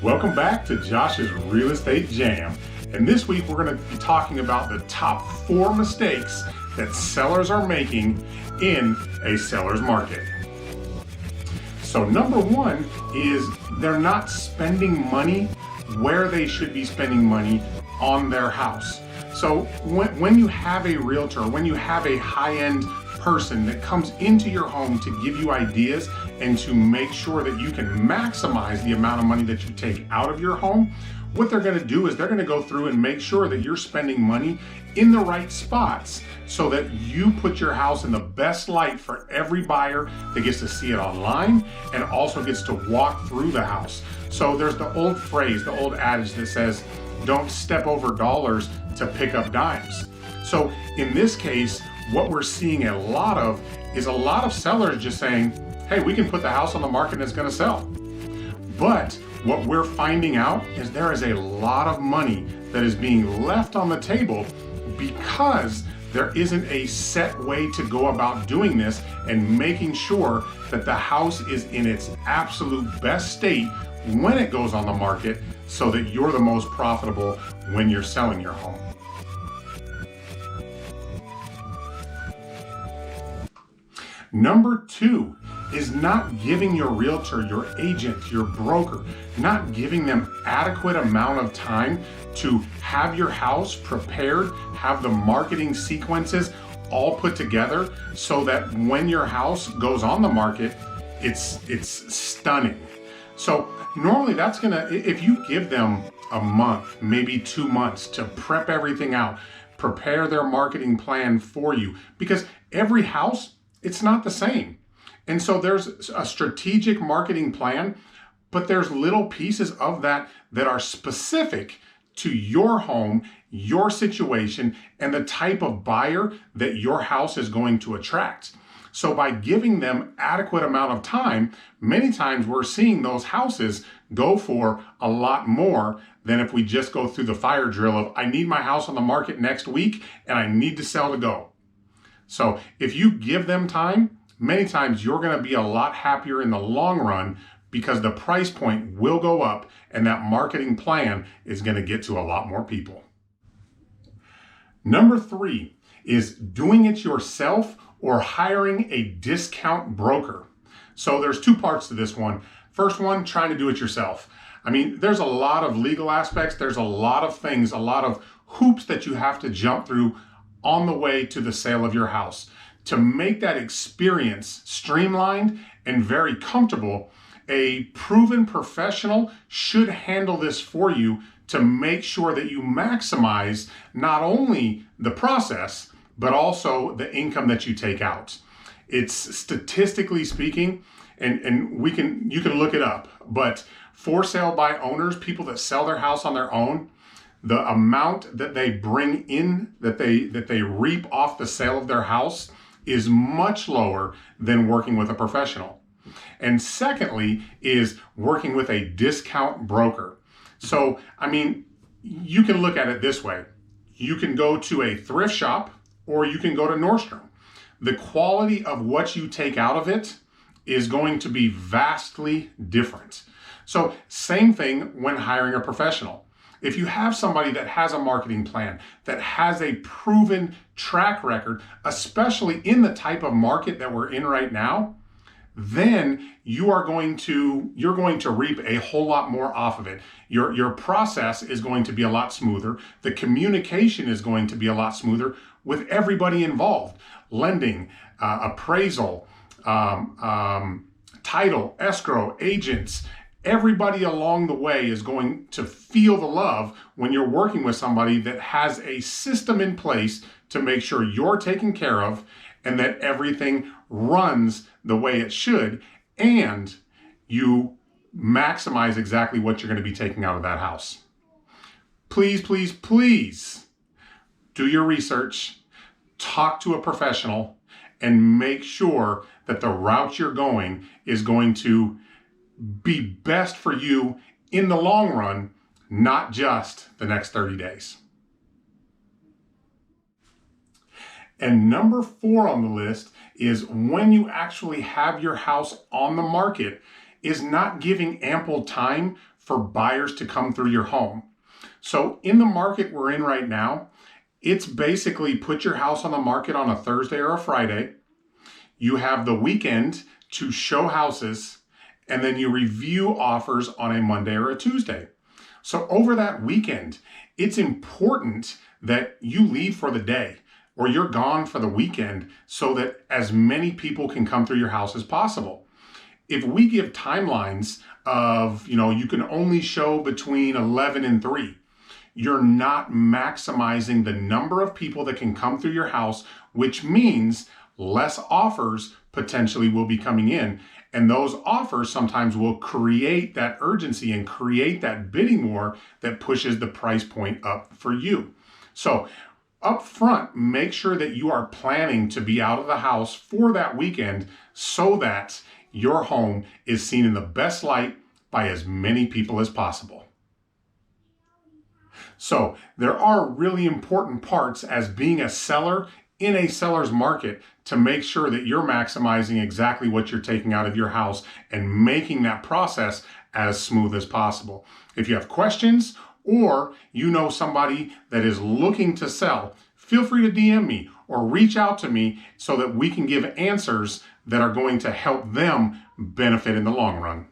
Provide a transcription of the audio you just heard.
Welcome back to Josh's Real Estate Jam. And this week we're going to be talking about the top 4 mistakes that sellers are making in a seller's market. So number 1 is they're not spending money where they should be spending money on their house. So when you have a realtor, when you have a high-end person that comes into your home to give you ideas and to make sure that you can maximize the amount of money that you take out of your home, what they're going to do is they're going to go through and make sure that you're spending money in the right spots so that you put your house in the best light for every buyer that gets to see it online and also gets to walk through the house. So there's the old phrase, the old adage that says, don't step over dollars to pick up dimes. So in this case, what we're seeing a lot of is a lot of sellers just saying, hey, we can put the house on the market and it's going to sell. But what we're finding out is there is a lot of money that is being left on the table because there isn't a set way to go about doing this and making sure that the house is in its absolute best state when it goes on the market so that you're the most profitable when you're selling your home. Number 2 is not giving your realtor, your agent, your broker, not giving them adequate amount of time to have your house prepared, have the marketing sequences all put together so that when your house goes on the market, it's stunning. So normally that's if you give them a month, maybe 2 months to prep everything out, prepare their marketing plan for you, because every house, it's not the same. And so there's a strategic marketing plan, but there's little pieces of that that are specific to your home, your situation, and the type of buyer that your house is going to attract. So by giving them adequate amount of time, many times we're seeing those houses go for a lot more than if we just go through the fire drill of, I need my house on the market next week and I need to sell to go. So if you give them time, many times you're going to be a lot happier in the long run because the price point will go up and that marketing plan is going to get to a lot more people. Number 3 is doing it yourself or hiring a discount broker. So there's 2 parts to this one. First one, trying to do it yourself. I mean, there's a lot of legal aspects. There's a lot of things, a lot of hoops that you have to jump through on the way to the sale of your house. To make that experience streamlined and very comfortable, a proven professional should handle this for you to make sure that you maximize not only the process, but also the income that you take out. It's statistically speaking, and you can look it up, but for sale by owners, people that sell their house on their own, the amount that they bring in, that they reap off the sale of their house is much lower than working with a professional. And secondly is working with a discount broker. So, I mean, you can look at it this way. You can go to a thrift shop or you can go to Nordstrom. The quality of what you take out of it is going to be vastly different. So same thing when hiring a professional. If you have somebody that has a marketing plan, that has a proven track record, especially in the type of market that we're in right now, then you're going to reap a whole lot more off of it. Your process is going to be a lot smoother. The communication is going to be a lot smoother with everybody involved. Lending, appraisal, title, escrow, agents. Everybody along the way is going to feel the love when you're working with somebody that has a system in place to make sure you're taken care of and that everything runs the way it should, and you maximize exactly what you're going to be taking out of that house. Please, please, please do your research, talk to a professional, and make sure that the route you're going is going to be best for you in the long run, not just the next 30 days. And number 4 on the list is when you actually have your house on the market, is not giving ample time for buyers to come through your home. So in the market we're in right now, it's basically put your house on the market on a Thursday or a Friday. You have the weekend to show houses, and then you review offers on a Monday or a Tuesday. So over that weekend, it's important that you leave for the day or you're gone for the weekend so that as many people can come through your house as possible. If we give timelines of, you can only show between 11 and 3, you're not maximizing the number of people that can come through your house, which means less offers potentially will be coming in. And those offers sometimes will create that urgency and create that bidding war that pushes the price point up for you. So up front, make sure that you are planning to be out of the house for that weekend so that your home is seen in the best light by as many people as possible. So there are really important parts as being a seller in a seller's market to make sure that you're maximizing exactly what you're taking out of your house and making that process as smooth as possible. If you have questions or you know somebody that is looking to sell, feel free to DM me or reach out to me so that we can give answers that are going to help them benefit in the long run.